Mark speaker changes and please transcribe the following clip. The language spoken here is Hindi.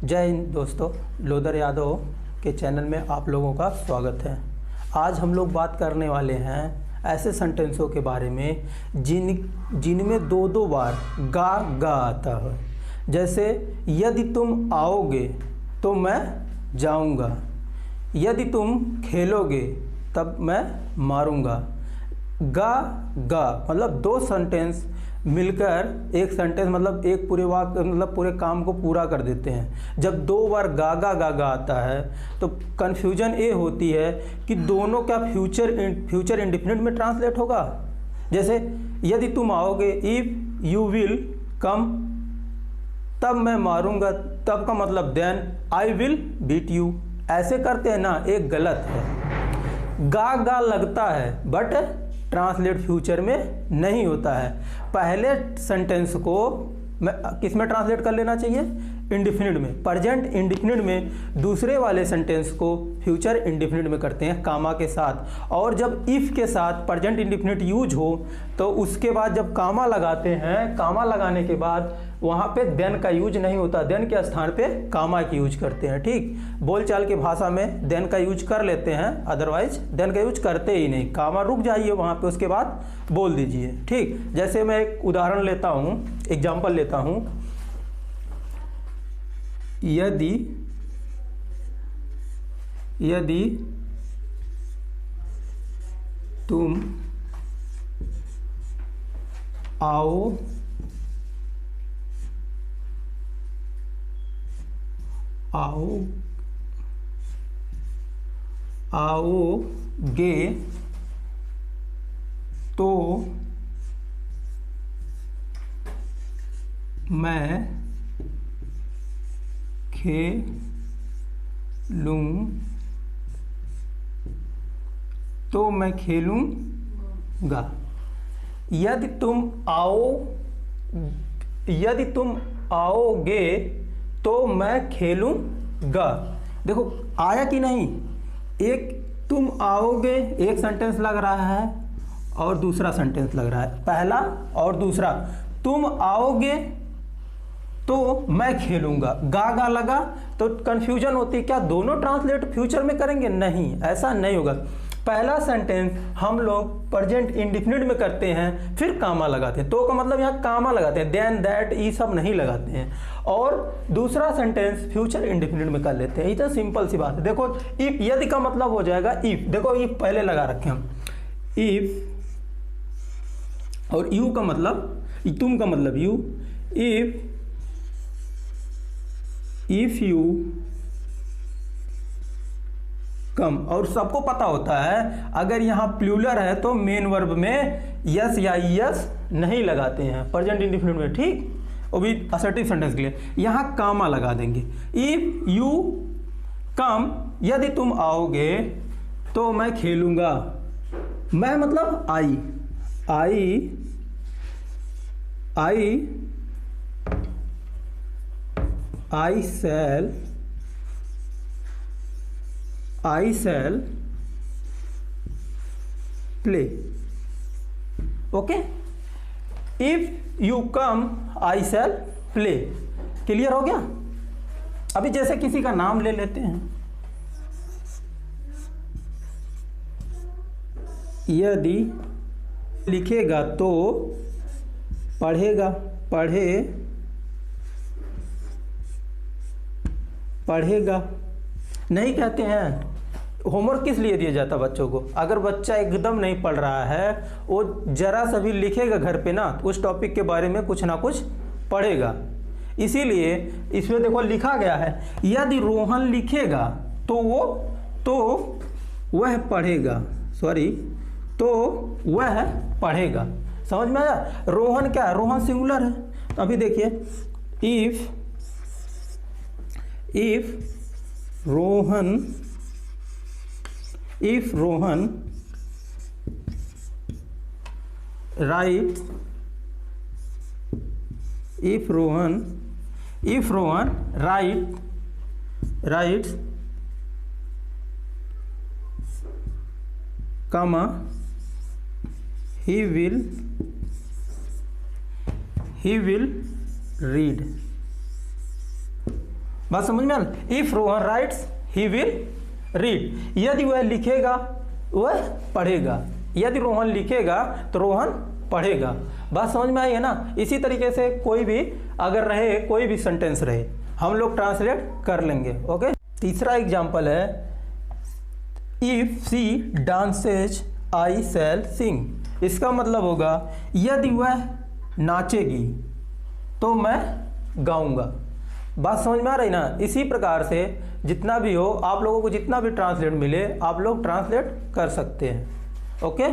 Speaker 1: जय हिंद दोस्तों, लोधर यादव के चैनल में आप लोगों का स्वागत है। आज हम लोग बात करने वाले हैं ऐसे सेंटेंसों के बारे में जिनमें दो दो बार गा आता है। जैसे यदि तुम आओगे तो मैं जाऊंगा, यदि तुम खेलोगे तब मैं मारूंगा। गा मतलब दो सेंटेंस मिलकर एक सेंटेंस मतलब एक पूरे वाक्य मतलब पूरे काम को पूरा कर देते हैं। जब दो बार गा आता है तो कन्फ्यूजन ये होती है कि दोनों का फ्यूचर इंडेफिनिट में ट्रांसलेट होगा। जैसे यदि तुम आओगे, इफ़ यू विल कम, तब मैं मारूंगा, तब का मतलब then I will beat you. ऐसे करते हैं ना, एक गलत है। गा लगता है बट ट्रांसलेट फ्यूचर में नहीं होता है। पहले सेंटेंस को किस में ट्रांसलेट कर लेना चाहिए? इंडेफिनिट में, प्रेजेंट इंडेफिनिट में। दूसरे वाले सेंटेंस को फ्यूचर इंडेफिनिट में करते हैं कामा के साथ। और जब इफ़ के साथ प्रेजेंट इंडेफिनिट यूज हो तो उसके बाद जब कामा लगाते हैं, कामा लगाने के बाद वहाँ पे देन का यूज नहीं होता, देन के स्थान पे कामा की यूज करते हैं। ठीक, बोलचाल की भाषा में देन का यूज कर लेते हैं, अदरवाइज देन का यूज करते ही नहीं। कामा रुक जाइए वहाँ पे, उसके बाद बोल दीजिए। ठीक, जैसे मैं एक उदाहरण लेता हूँ, एग्जाम्पल लेता हूँ। यदि तुम आओगे तो मैं खेलूंगा। यदि तुम आओगे तो मैं खेलूंगा। देखो आया कि नहीं? एक तुम आओगे एक सेंटेंस लग रहा है और दूसरा सेंटेंस लग रहा है, पहला और दूसरा। तुम आओगे तो मैं खेलूंगा, गा लगा तो कंफ्यूजन होती है। क्या दोनों ट्रांसलेट फ्यूचर में करेंगे? नहीं, ऐसा नहीं होगा। पहला सेंटेंस हम लोग प्रेजेंट इंडेफिनिट में करते हैं, फिर कामा लगाते हैं। तो का मतलब यहाँ कामा लगाते हैं, देन दैट ये सब नहीं लगाते हैं। और दूसरा सेंटेंस फ्यूचर इंडेफिनिट में कर लेते हैं। ये तो सिंपल सी बात है। देखो इफ, यदि का मतलब हो जाएगा इफ। देखो इफ पहले लगा रखे हम, इफ, और यू का मतलब, तुम का मतलब यू। इफ यू कम, और सबको पता होता है अगर यहाँ प्लूरल है तो मेन वर्ब में यस या यस नहीं लगाते हैं प्रेजेंट इंडेफिनिट में। ठीक, वो भी असर्टिव सेंटेंस के लिए यहाँ कामा लगा देंगे। इफ यू कम, यदि तुम आओगे तो मैं खेलूंगा। मैं मतलब I shall play. Okay, if you come I shall play। Clear हो गया? अभी जैसे किसी का नाम ले लेते हैं। यदि लिखेगा तो पढ़ेगा, पढ़ेगा नहीं कहते हैं। होमवर्क किस लिए दिया जाता है बच्चों को? अगर बच्चा एकदम नहीं पढ़ रहा है, वो जरा सा भी लिखेगा घर पे ना, तो उस टॉपिक के बारे में कुछ ना कुछ पढ़ेगा। इसीलिए इसमें देखो लिखा गया है, यदि रोहन लिखेगा तो वह पढ़ेगा, तो वह पढ़ेगा। समझ में आया? रोहन क्या है? रोहन सिंगुलर है। अभी देखिए, if Rohan writes, if Rohan writes, comma, he will read। बात समझ में आ? If Rohan writes he will read, यदि वह लिखेगा वह पढ़ेगा, यदि रोहन लिखेगा तो रोहन पढ़ेगा। बात समझ में आई है ना? इसी तरीके से कोई भी अगर रहे, कोई भी सेंटेंस रहे, हम लोग ट्रांसलेट कर लेंगे। ओके, तीसरा एग्जाम्पल है इफ सी डांसेज आई शैल सिंग। इसका मतलब होगा यदि वह नाचेगी तो मैं गाऊंगा। बात समझ में आ रही ना? इसी प्रकार से जितना भी हो, आप लोगों को जितना भी ट्रांसलेट मिले आप लोग ट्रांसलेट कर सकते हैं। ओके।